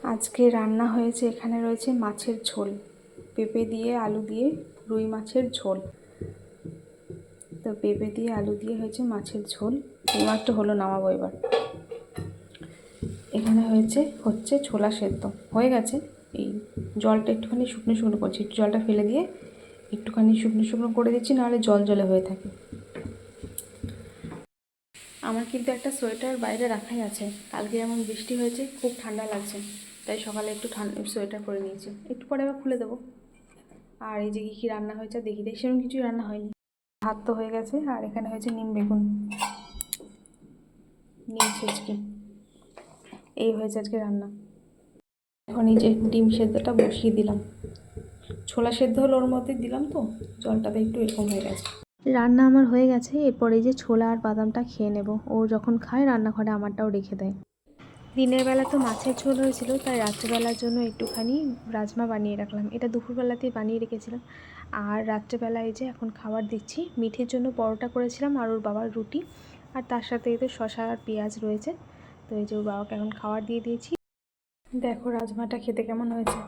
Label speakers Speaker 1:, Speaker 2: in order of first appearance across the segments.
Speaker 1: আজকে রান্না হয়েছে, এখানে রয়েছে মাছের ঝোল, পেঁপে দিয়ে আলু দিয়ে রুই মাছের ঝোল। তো পেঁপে দিয়ে আলু দিয়ে হয়েছে মাছের ঝোল। এই মাত্র হলো, নামাবো এবার। এখানে হচ্ছে ছোলা সেদ্ধ হয়ে গেছে। এই জলটা একটুখানি শুকনো শুকনো করছি, একটু জলটা ফেলে দিয়ে একটুখানি শুকনো শুকনো করে দিচ্ছি, নাহলে জল জলে হয়ে থাকে। আমার কিন্তু একটা সোয়েটার বাইরে রাখাই আছে, কালকে যেমন বৃষ্টি হয়েছে, খুব ঠান্ডা লাগছে, তাই সকালে একটু সোয়েটার পরে নিয়েছি, একটু পরে আবার খুলে দেবো। আর এই যে কী রান্না হয়েছে দেখি সেরকম কিছুই রান্না হয়নি। ভাত তো হয়ে গেছে, আর এখানে হয়েছে নিম বেগুন, নিম ছেচকি, এই হয়েছে আজকে রান্না। এখন এই যে ডিম সেদ্ধটা বসিয়ে দিলাম, ছোলা সেদ্ধ হলো ওর মধ্যে দিলাম, তো জলটাতে একটু এরকম হয়ে গেছে। রান্না আমার হয়ে গেছে, এরপরে এই যে ছোলা আর বাদামটা খেয়ে নেব। ও যখন খায় রান্নাঘরে আমারটাও রেখে দেয়। দিনের বেলা তো মাছের ঝোল হয়েছিল, তাই রাত্রেবেলার জন্য একটুখানি রাজমা বানিয়ে রাখলাম। এটা দুপুরবেলাতেই বানিয়ে রেখেছিলাম। আর রাত্রেবেলা এই যে এখন খাবার দিচ্ছি। মিঠির জন্য পরোটা করেছিলাম আর ওর বাবার রুটি, আর তার সাথে এতে শসা আর পেঁয়াজ রয়েছে। তো এই যে ওর বাবাকে এখন খাবার দিয়ে দিয়েছি। দেখো রাজমাটা খেতে কেমন হয়েছে।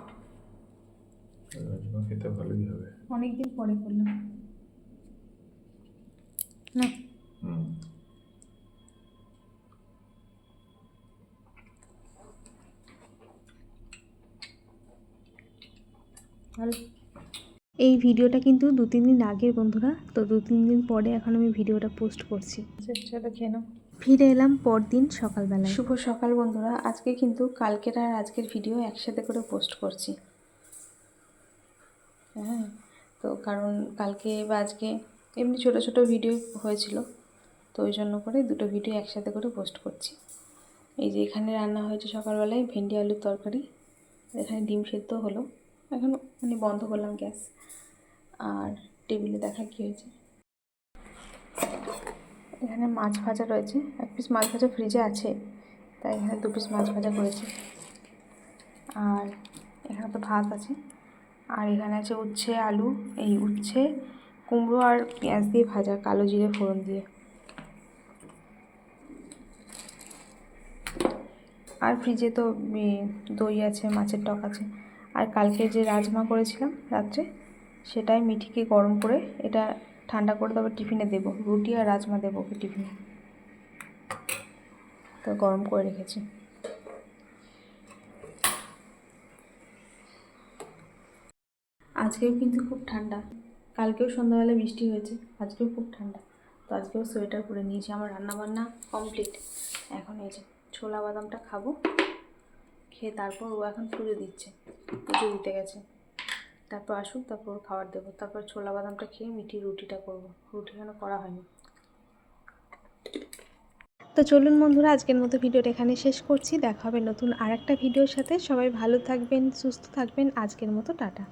Speaker 2: রাজমা খেতে ভালোই হবে,
Speaker 1: অনেকদিন পরে করলাম না। ভালো। এই ভিডিওটা কিন্তু 2-3 দিন আগের বন্ধুরা, তো 2-3 দিন পরে এখন আমি ভিডিওটা পোস্ট করছি। চলো খেয়ে নাও। ফিরে এলাম পরদিন সকালবেলায়। শুভ সকাল বন্ধুরা। আজকে কিন্তু কালকের আর আজকের ভিডিও একসাথে করে পোস্ট করছি। হ্যাঁ, তো কারণ কালকে বা আজকে এমনি ছোটো ছোটো ভিডিও হয়েছিল, তো ওই জন্য করে দুটো ভিডিও একসাথে করে পোস্ট করছি। এই যে এখানে রান্না হয়েছে সকালবেলায় ভেন্ডি আলুর তরকারি, এখানে ডিম সেদ্ধ হলো, এখন মানে বন্ধ করলাম গ্যাস। আর টেবিলে দেখা কী হয়েছে, এখানে মাছ ভাজা রয়েছে, 1 পিস মাছ ভাজা ফ্রিজে আছে, তাই এখানে 2 পিস মাছ ভাজা করেছি। আর এখানে তো ভাত আছে, আর এখানে আছে উচ্ছে আলু, এই উচ্ছে কুমড়ো আর পেঁয়াজ দিয়ে ভাজা, কালো জিরে ফোড়ন দিয়ে। আর ফ্রিজে তো দই আছে, মাছের টক আছে। আর কালকে যে রাজমা করেছিলাম রাত্রে, সেটাই মিঠিকে গরম করে এটা ঠান্ডা করে তবে টিফিনে দেবো, রুটি আর রাজমা দেবো ওকে টিফিনে, তো গরম করে রেখেছি। আজকেও কিন্তু খুব ঠান্ডা, কালকেও সন্ধ্যাবেলা বৃষ্টি হয়েছে, আজকেও খুব ঠান্ডা, তো আজকেও সোয়েটার পরে নিয়েছি। আমার রান্নাবান্না কমপ্লিট। এখন এই যে ছোলা বাদামটা খাবো, খেয়ে তারপর ও এখন পুজো দিচ্ছে, পুজো দিতে গেছে, তারপর আসুক, তারপর খাবার দেবো, তারপর ছোলা বাদামটা খেয়ে মিঠি রুটিটা করবো, রুটি এখনো করা হয়নি। তো চলুন বন্ধুরা, আজকের মতো ভিডিওটা এখানে শেষ করছি। দেখা হবে নতুন আরেকটা ভিডিওর সাথে। সবাই ভালো থাকবেন, সুস্থ থাকবেন। আজকের মতো টাটা।